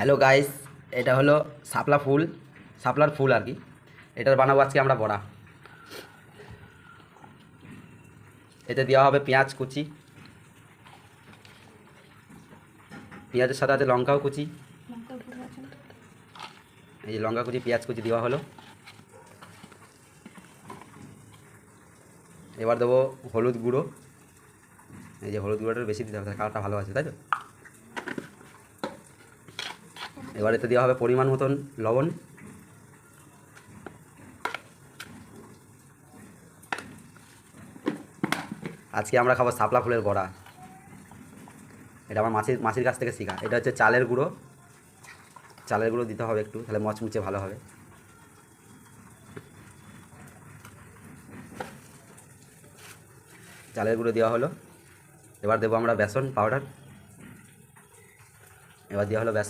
Hello guys, এটা হলো শাপলার ফুল আর কি। এটার বানাবো আজকে আমরা বড়া। এতে দেওয়া হবে পেঁয়াজ কুচি, পেঁয়াজের সাথে আছে লঙ্কাও কুচি। এই যে লঙ্কা কুচি, পেঁয়াজ কুচি দেওয়া হলো। এবার দেবো হলুদ গুঁড়ো। এই যে হলুদ গুঁড়োটা বেশি দিতে হবে, কালারটা ভালো আছে, তাই তো। এবার এতে দেওয়া হবে পরিমাণ মতন লবণ। আজকে আমরা খাবো শাপলা ফুলের বড়া। এটা আমার মাসির কাছ থেকে শেখা। এটা হচ্ছে চালের গুঁড়ো দিতে হবে একটু, তাহলে মচমুচে ভালো হবে। চালের গুঁড়ো দেওয়া হলো। এবার দেবো আমরা বেসন পাউডার। এবার দেওয়া হলো বেসন।